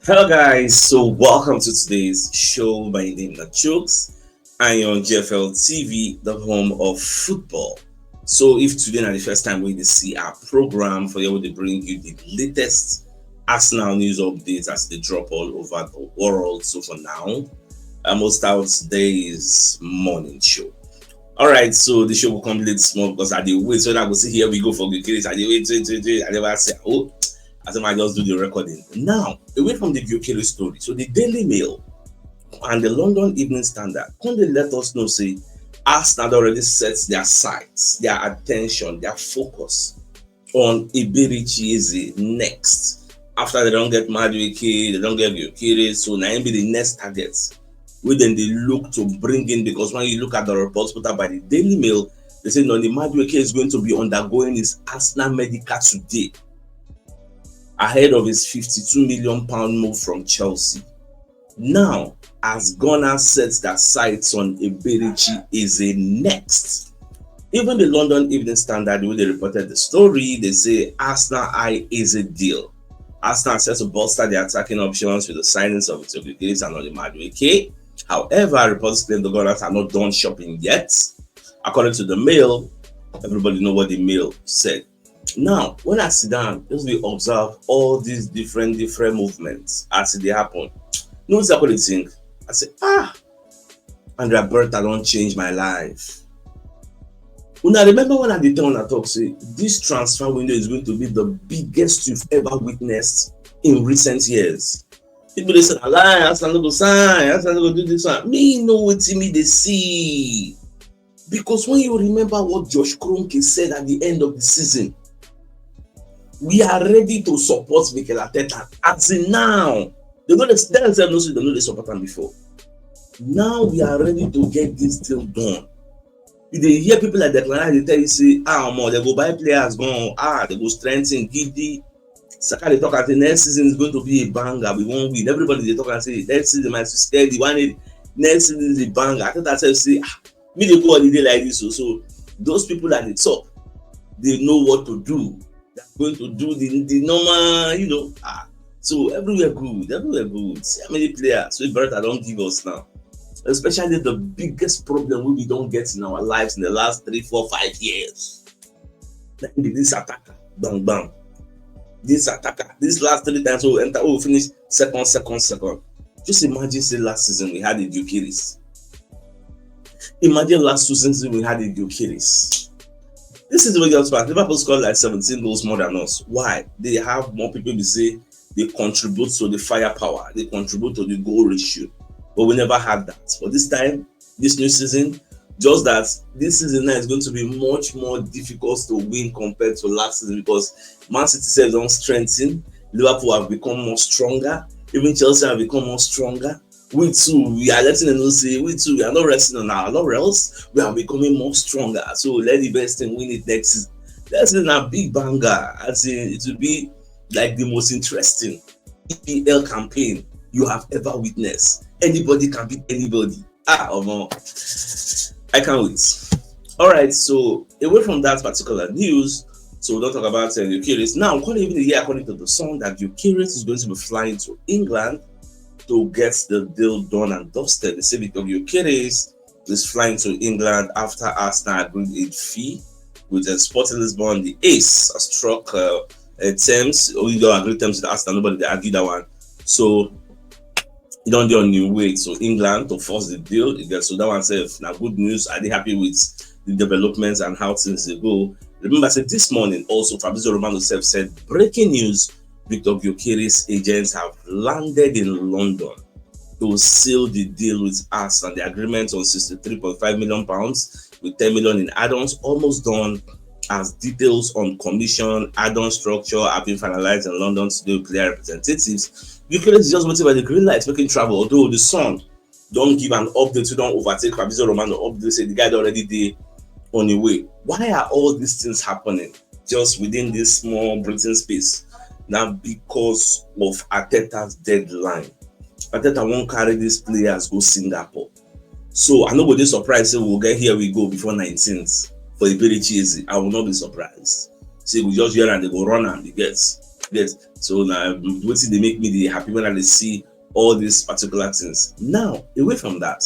Hello guys, so welcome to today's show. My name is CHUKS. I am on GFL TV, the home of football. So if today is the first time we see our program for you to bring you the latest Arsenal news updates as they drop all over the world. So for now, I must start today's morning show. Alright, so the show will come late small because I did wait. So I go see here we go for the case. I did wait. I never say, oh, as I might just do the recording. Now, away from the Gyökeres story, so the Daily Mail and the London Evening Standard, can they let us know, say, Arsenal already sets their sights, their attention, their focus on Iberichi Eze next. After they don't get Madueke, they don't get Gyökeres, so now be the next target. We then they look to bring in, because when you look at the reports put out by the Daily Mail, they say no, the Madueke is going to be undergoing his Arsenal medical today, ahead of his £52 million move from Chelsea. Now, as Gunners sets their sights on Iberichi Eze next. Even the London Evening Standard, when they reported the story, they say Arsenal eye Eze deal. Arsenal set to bolster their attacking options with the signings of Gyökeres and Madueke. However, reports claim the Gunners are not done shopping yet. According to the Mail, everybody know what the Mail said. Now, when I sit down, just we observe all these different movements as they happen. You know what I think? I say, Andrea Bertha don't change my life. Una remember when I did tell una talk, say this transfer window is going to be the biggest you've ever witnessed in recent years. People they say, Alliance, I'm not go sign, I'm not go do this one. Me know what me they see. Because when you remember what Josh Kroenke said at the end of the season, we are ready to support Mikel Arteta. As in now, they know themselves know they support him before. Now we are ready to get this deal done. If they hear people like Declan, they tell you, say, they go buy players, they go strengthen, Giddy. Saka they talk at the next season is going to be a banger. We won't win. Everybody they talk and say next season might be scary. Next season is a banger. I thought that say, me they go holiday like this. So those people at the top, they know what to do. They're going to do the normal, So everywhere good. See how many players so Bertha don't give us now. Especially the biggest problem we don't get in our lives in the last 3, 4, 5 years. Like this attacker, bang bang. This attacker, this last 3 times we enter, finish second. Just imagine, say last season we had the Gyökeres. Imagine last 2 seasons we had the Gyökeres. This is the way it goes back. Liverpool scored like 17 goals more than us. Why? They have more people to say they contribute to the firepower, they contribute to the goal ratio. But we never had that. But this time, this new season, just that this season now is going to be much more difficult to win compared to last season, because Man City says don't strengthen, Liverpool have become more stronger, even Chelsea have become more stronger. We too, we are letting them know, say we too, we are not resting on our laurels, we are becoming more stronger. So let the best team win it next season. That's a big banger. As in, it will be like the most interesting EPL campaign you have ever witnessed. Anybody can beat anybody. I can't wait. Alright, so away from that particular news, so we don't talk about Gyökeres. Now, according to the Sun, that Gyökeres is going to be flying to England to get the deal done and dusted. They say because Gyökeres is flying to England after Arsenal agreed a fee with Sporting Lisbon. The Ace has struck terms, or you don't agree terms with Arsenal, nobody they argue that one. So you don't do a new way to England to force the deal. So that one says now good news. Are they happy with the developments and how things they go? Remember, I said this morning also Fabrizio Romano said breaking news: Victor Gyökeres agents have landed in London to seal the deal with us, and the agreement on £63.5 million with 10 million in add-ons almost done, as details on commission add-on structure have been finalized in London today with player representatives. Gyökeres is just waiting by the green light making travel, although the Sun don't give an update, we don't overtake Fabrizio Romano update, say the guy already did on the way. Why are all these things happening just within this small breathing space? Now, because of Arteta's deadline. Arteta won't carry these players go Singapore. So I know we'll be surprised, say we'll get here we go before 19th for the Iberichi Eze. I will not be surprised. Say we just hear and they go run and they get. Yes. So now what they make me the happy when I see all these particular things. Now, away from that,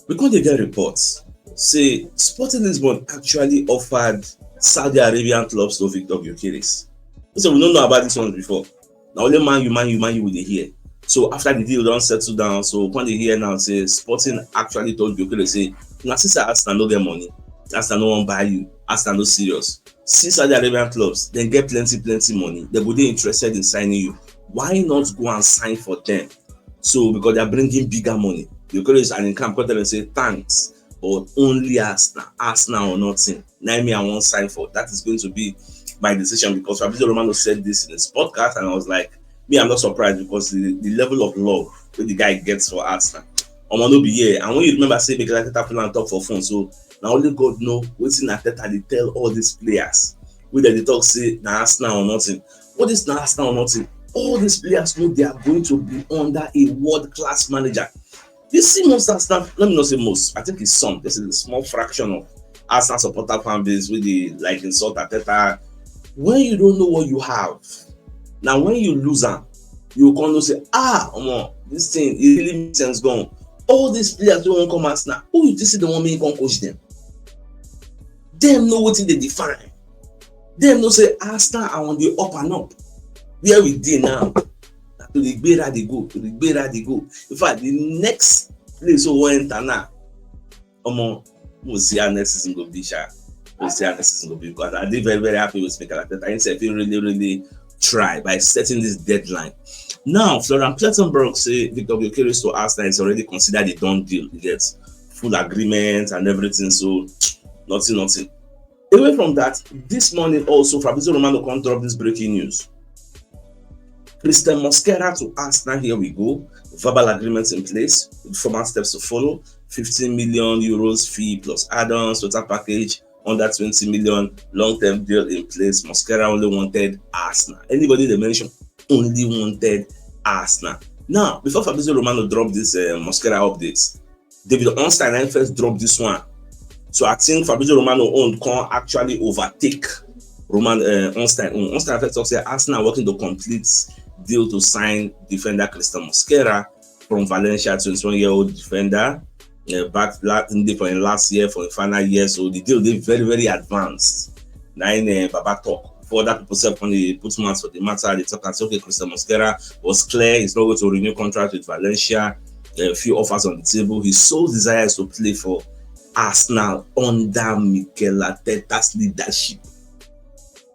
we can't get reports. Say Sporting Lisbon actually offered Saudi Arabian clubs to Victor Gyökeres. So we don't know about this one before. Now only man you will hear. So after the deal don't settle down, so when they hear now say Sporting actually told Gyökeres say, "Na since Arsenal no get money, Arsenal no wan buy you, Arsenal no serious. See Saudi Arabian clubs, dem get plenty money, dem go dey interested in signing you. Why not go and sign for them?" So because they are bringing bigger money, Gyökeres and in camp come tell them say thanks, but only Arsenal or nothing. Now me I won't sign for. That is going to be my decision because Fabrizio Romano said this in his podcast, and I was like, me, I'm not surprised because the level of love that the guy gets for Arsenal. No be here. And when you remember, say because Arteta plan talk for phone, so now only God know what's in Arteta they tell all these players. Whether they talk say na Arsenal or nothing. What is na Arsenal or nothing? All these players know they are going to be under a world-class manager. You see most Arsenal, let me not say most, I think it's some. This is a small fraction of Arsenal supporter fan base with the like insult Arteta. When you don't know what you have, now when you lose them, you can say, this thing it really makes sense gone. All these players don't want to come Arsenal. Who you see the one make can coach them? Them know what they define. Them know say Arsenal are on the up and up. Where we did now. To the better they go, to the better they go. In fact, the next place we will enter now, we'll see how next season go be. We'll see how next season go be because I did very happy with Mikel Arteta. I think he really try by setting this deadline. Now, Florian Plettenberg say Victor Gyökeres to Arsenal is already considered a done deal. He gets full agreement and everything, so nothing. Away from that, this morning also Fabrizio Romano can drop this breaking news. Christian Mosquera to Arsenal, here we go. Verbal agreements in place, with formal steps to follow. 15 million euros fee plus add-ons, total package, under 20 million, long-term deal in place. Mosquera only wanted Arsenal. Anybody they mention only wanted Arsenal. Now, before Fabrizio Romano dropped this Mosquera updates, David Ornstein first dropped this one. So I think Fabrizio Romano can actually overtake Ornstein. Ornstein first talks say Arsenal working to complete deal to sign defender Christian Mosquera from Valencia, 21-year-old defender. Back for last year for the final year, so the deal they very advanced. Now Baba talk for that people self when they put months for the matter, they talk and say okay, Christian Mosquera was clear, he's not going to renew contract with Valencia. A few offers on the table. His sole desire is to play for Arsenal under Mikel Arteta's leadership.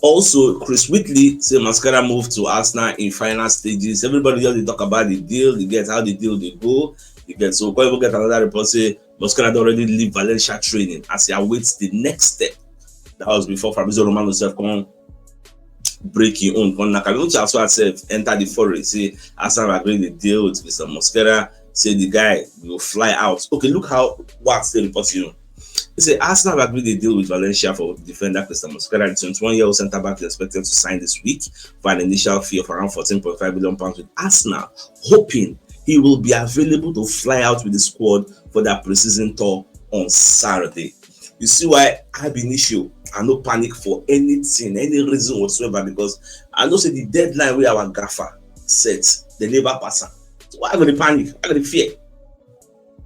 Also, Chris Whitley say Mosquera moved to Arsenal in final stages. Everybody just talk about the deal, they get how the deal they go. You get so when we get another report say Mosquera already leave Valencia training as he awaits the next step. That was before Fabrizio Romano self come break your own. Nakamura also herself enter the foray. Say Arsenal agreed the deal with Mr. Mosquera. Say the guy will fly out. Okay, look how what's the report He said Arsenal agreed the deal with Valencia for defender Christian Mosquera. The 21-year-old centre back is expected to sign this week for an initial fee of around £14.5 million with Arsenal, hoping he will be available to fly out with the squad for their pre-season tour on Saturday. You see why I have an issue and no panic for anything, any reason whatsoever, because I know say the deadline where our gaffer set, the never pass. So why am I going to panic? Why am I going to fear?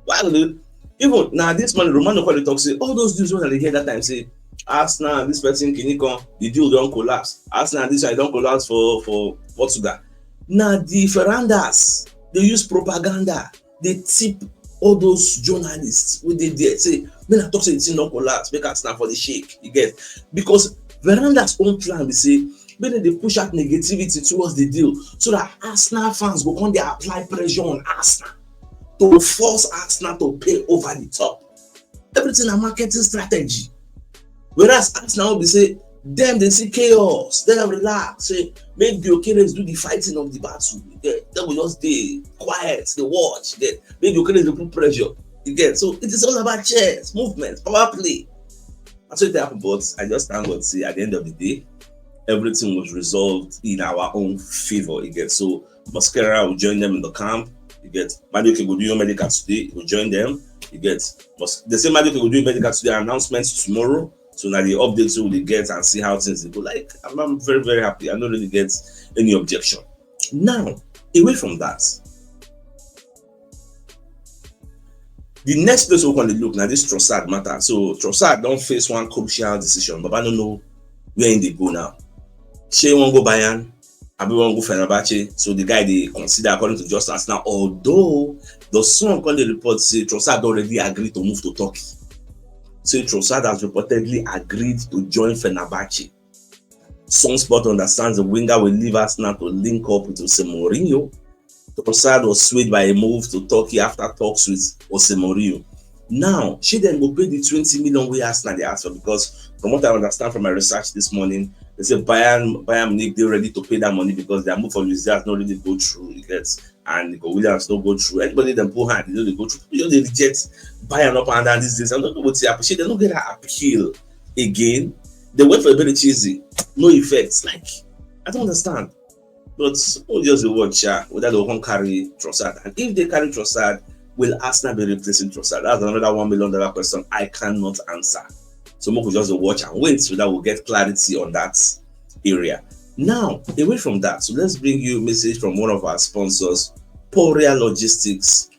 Why am I going to even now this morning Romano called talk say all those deals when they hear that time say Arsenal, this person Kinikon, the deal don't collapse. Arsenal, this one don't collapse for Portugal. Now the Ferrandas, they use propaganda. They tip all those journalists with they there say, "Men I talk say it's not collapse. Make Arsenal for the shake." You get because Veranda's own plan they say when they push out negativity towards the deal so that Arsenal fans go on they apply pressure on Arsenal to force Arsenal to pay over the top. Everything a marketing strategy. Whereas Arsenal will say them they see chaos, they relax, say make the Gyökeres do the fighting of the battle. They will just stay quiet, they watch, they make the Gyökeres put pressure. You get so it is all about chess, movement, power play. That's what happened, but I just thank God say at the end of the day, everything was resolved in our own favor. You get so Mosquera will join them in the camp. You get Madueke will do medical today, he will join them. You get they say Madueke will do medical today, announcements tomorrow. So now the updates we will get and see how things go. Like I'm very, very happy. I don't really get any objection. Now, away from that, the next place we're going to look now, this Trossard matter. So Trossard don't face one crucial decision, but I don't know where they go now. She won't go Bayern, Abi won't go Fenerbahce. So the guy they consider according to Just Arsenal, although the son on the report say Trossard already agreed to move to Turkey. So Trossard has reportedly agreed to join Fenerbahce. Sunspot understands the winger will leave Arsenal to link up with Jose Mourinho. Trossard was swayed by a move to Turkey after talks with Jose Mourinho. Now, she then will pay the 20 million we Arsenal they asked for, because from what I understand from my research this morning, they say Bayern Munich they're ready to pay that money because their move for Luis Diaz not really go through. It gets and Nico Williams don't go through. Anybody then pull hand, they go through. You know they reject Bayern up and down these days. I don't know what they appreciate. They don't get that appeal again. They went for a very cheesy, no effects. Like I don't understand. But we'll just watch whether they won't carry Trossard. And if they carry Trossard, will Arsenal be replacing Trossard? That's another $1 million question I cannot answer. So we could just watch and wait so that we'll get clarity on that area. Now, away from that, so let's bring you a message from one of our sponsors, Poria Logistics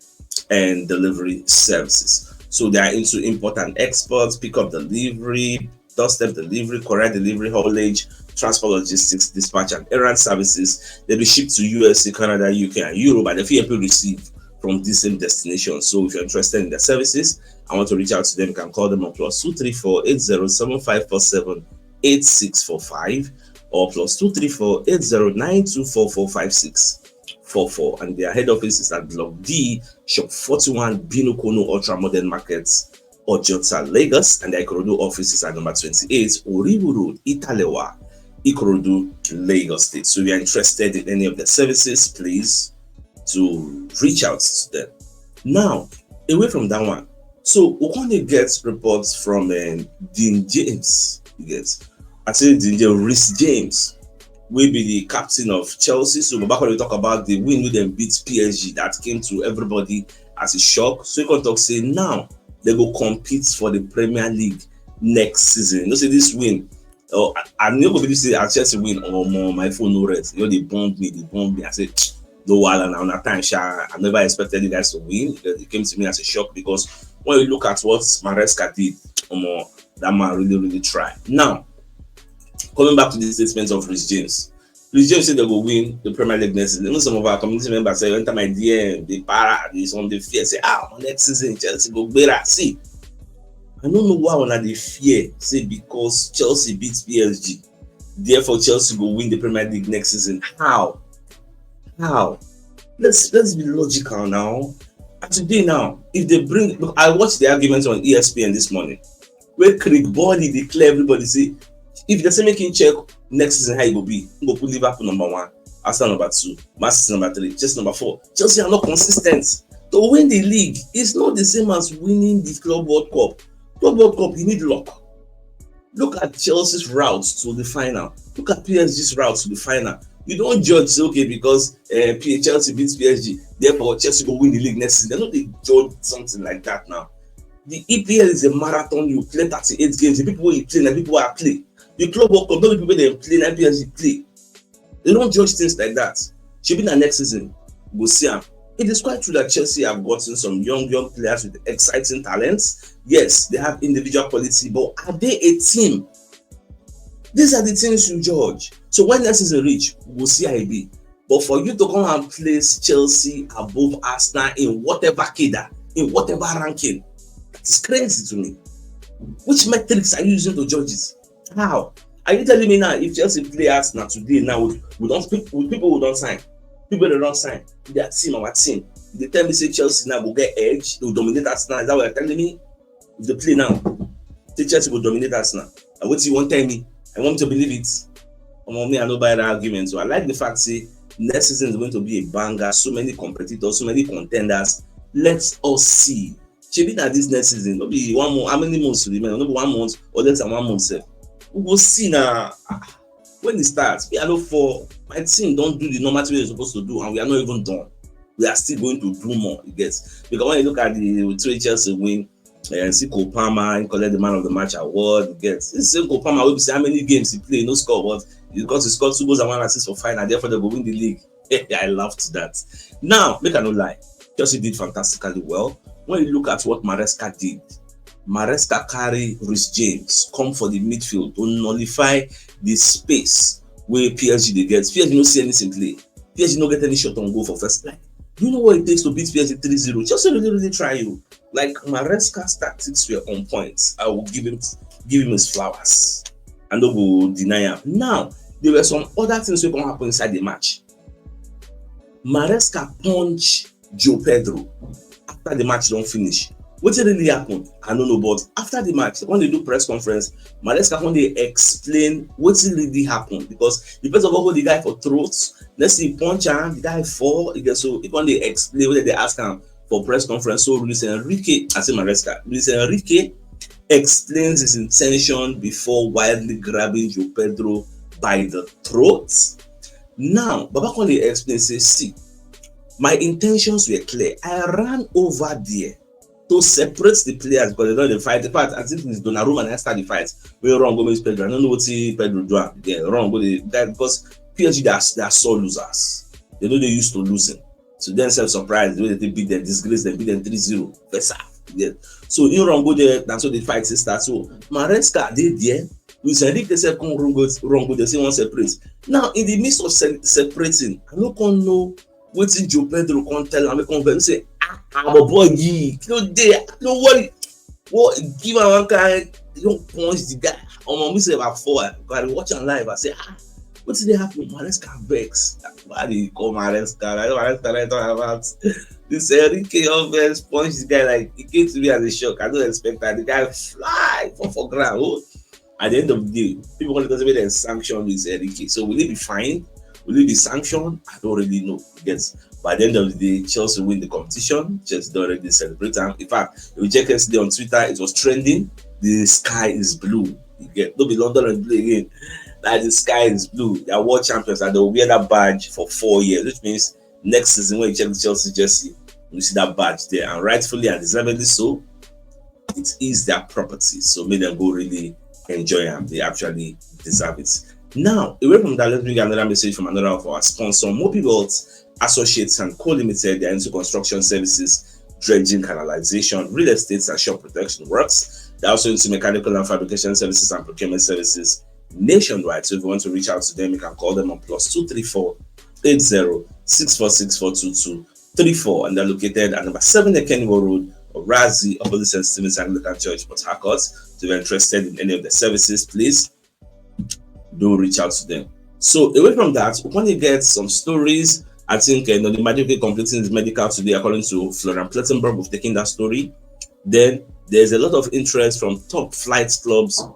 and Delivery Services. So they are into import and export, pickup delivery, doorstep delivery, courier delivery, haulage, transport logistics, dispatch and errand services. They'll be shipped to USA, Canada, UK and Europe, and if you receive from the same destination. So if you're interested in their services, I want to reach out to them. You can call them on +234 807547 8645 or +234 8092445644. And their head office is at Block D, Shop 41, Binukono Ultra Modern Markets, Ojota, Lagos, and their Ikorodu office is at number 28, Oribu Road, Italewa, Ikorodu, Lagos State. So if you're interested in any of their services, please to reach out to them. Now, away from that one, so we're going to get reports from Dean James. Yes, I say Dean James, Rhys James will be the captain of Chelsea. So back when we talk about the win with them beat PSG, that came to everybody as a shock. So you can talk say now they will compete for the Premier League next season. You know, say this win. Oh, I'm not going to say I Chelsea win or more. My phone no rest. You know, they bombed me. I said, no, while now that time, I never expected you guys to win. It came to me as a shock because when you look at what Maresca did, that man really tried. Now, coming back to the statement of Rhys James. Rhys James said they will win the Premier League next season. Even some of our community members say, enter my DM, they para, this on the fear, say, next season Chelsea go better. See, I don't know why when they fear, say because Chelsea beats PSG, therefore Chelsea will win the Premier League next season. How? Let's be logical now. And today now, if they bring, look, I watched the arguments on ESPN this morning, where Craig Body declare everybody say, if they say making check next season how it will be, go put Liverpool number 1, Arsenal number 2, Man City number 3, Chelsea number 4. Chelsea are not consistent. To win the league, it's not the same as winning the Club World Cup. Club World Cup, you need luck. Look at Chelsea's routes to the final. Look at PSG's routes to the final. You don't judge, okay, because Chelsea beats PSG, therefore Chelsea will win the league next season. They don't judge something like that now. The EPL is a marathon. You play 38 games. The people you play, and the people are play. The Club World Cup, not the people they play, and PSG play. They don't judge things like that. Should be the next season. We'll see them. It is quite true that Chelsea have gotten some young players with exciting talents. Yes, they have individual quality, but are they a team? These are the things you judge. So when next season reach, we'll see how it be. But for you to come and place Chelsea above Arsenal in whatever cadre, in whatever ranking, it's crazy to me. Which metrics are you using to judge it? How? Are you telling me now if Chelsea play Arsenal today now with people who don't sign? People that don't sign, their team, our team. They tell me say Chelsea now will get edge, they will dominate Arsenal. Is that what you're telling me? If they play now, say Chelsea will dominate Arsenal. And what you want to tell me? I want to believe it. Me, I don't buy that argument. So I like the fact say next season is going to be a banger. So many competitors, so many contenders. Let's all see. Should be that this next season, not be 1 month. How many months to remain? Not be 1 month or less than 1 month. We will see now when it starts. Me, I know for my team don't do the normal thing they're supposed to do, and we are not even done. We are still going to do more. It gets because when you look at the 3 Chelsea win, And see Kopama and collect the man of the match award. He gets this same Kopama will be say how many games he play, no score, but because he scored 2 goals and 1 assist for final, therefore they will win the league. I laughed that. Now, make I no lie, Chelsea did fantastically well. When you look at what Maresca did, Maresca carry Reece James come for the midfield to nullify the space where PSG they get. PSG no see anything play. PSG no get any shot on goal for first. Like, you know what it takes to beat PSG 3-0? Chelsea really try you. Like Maresca's tactics were on point. I will give him his flowers. And no go deny him. Now, there were some other things that can happen inside the match. Maresca punch Joe Pedro after the match don't finish. What really happened? I don't know, but after the match, when they do press conference, Maresca when they explain what really happened, because the person hold the guy for throats, let's see punch him, the guy fall. So when they explain, when they ask him for press conference, so Luis Enrique, I say Maresca, Luis Enrique explains his intention before wildly grabbing Joe Pedro by the throat. Now, Baba when they explain, say, see, my intentions were clear. I ran over there to separate the players because they know the fight. In fact, I think it's Donnarumma and I start the fight. We wrong go with Pedro. I don't know what Pedro do. Yeah, wrong go that because PSG they are so losers. They know they used to losing. So then self-surprised the way they beat them, disgrace them, beat them 3-0. First half. Yeah. So you wrong go there, that's how the fight starts. So Maresca did there. Luis Enrique said come wrong go, they say one separate. Now in the midst of separating, I don't know wetin Joe Pedro come tell am, come say our boy G, no worry, what give am one kind, don't punch the guy. Me say about 4, I watch am live. I say, what did they happen? Maresca vex. Why did you call Maresca? I know Maresca I talk about this Enrique offense punch the guy like it came to me as a shock. I don't expect that the guy fly for ground. Oh. At the end of the day, people want to say they sanction this Enrique. So will it be fined? Will it be sanctioned? I don't really know. Yes. By the end of the day, Chelsea win the competition. Chelsea don't already celebrate. In fact, if you check yesterday on Twitter, it was trending. The sky is blue. You get don't be London and blue again. Like the sky is blue. They are world champions and they'll wear that badge for 4 years, which means next season when you check the Chelsea jersey, you see that badge there. And rightfully and deservedly so, it is their property. So make them go really enjoy them. They actually deserve it. Now, away from that, let's bring another message from another of our sponsor, Mobiles Associates and Co Limited. They're into construction services, dredging, canalization, real estate, and shop protection works. They're also into mechanical and fabrication services and procurement services nationwide. So if you want to reach out to them, you can call them on +234 80 646 42234, and they're located at number 7 Kenwo Road, Razi, opposite St. Stephen's Anglican Church, Port Harcourt. So if you're interested in any of the services, please do reach out to them. So away from that, we want to get some stories. I think the Magic completing his medical today, according to Florian Plettenberg, we've taken that story. Then there's a lot of interest from top flight clubs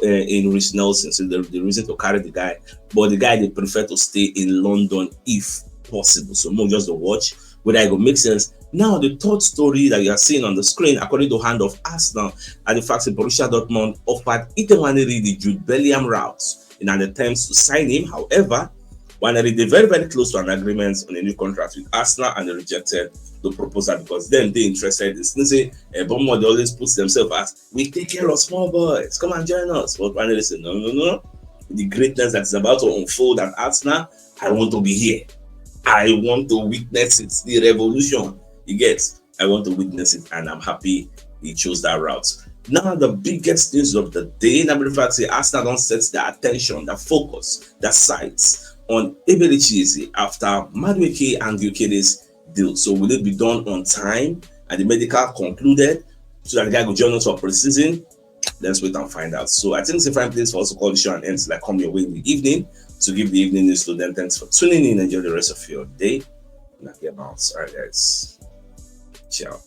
in Rich Nelson. So the reason to carry the guy, but the guy they prefer to stay in London if possible. So more just to watch whether it will make sense. Now the third story that you are seeing on the screen, according to Hand of Arsenal, and the fact that Borussia Dortmund offered Ethan Nwaneri the Jude Bellingham route in an attempt to sign him. However, Nwaneri they very close to an agreement on a new contract with Arsenal, and they rejected the proposal because then they interested in say Bournemouth they always put themselves as we take care of small boys, come and join us. But Nwaneri said no. The greatness that is about to unfold at Arsenal, I want to be here. I want to witness it. The revolution. You get, I want to witness it, and I'm happy he chose that route. Now, the biggest news of the day, number fact, say Arsenal don't set their attention, their focus, their sights on Eberichize after Madueke and Gyökeres deal. So will it be done on time? And the medical concluded so that the guy will join us for pre-season. Let's wait and find out. So I think it's a fine place for us to call the show and end like come your way in the evening to give the evening news to them. Thanks for tuning in. Enjoy the rest of your day. Not get bounced. All right, guys. Ciao.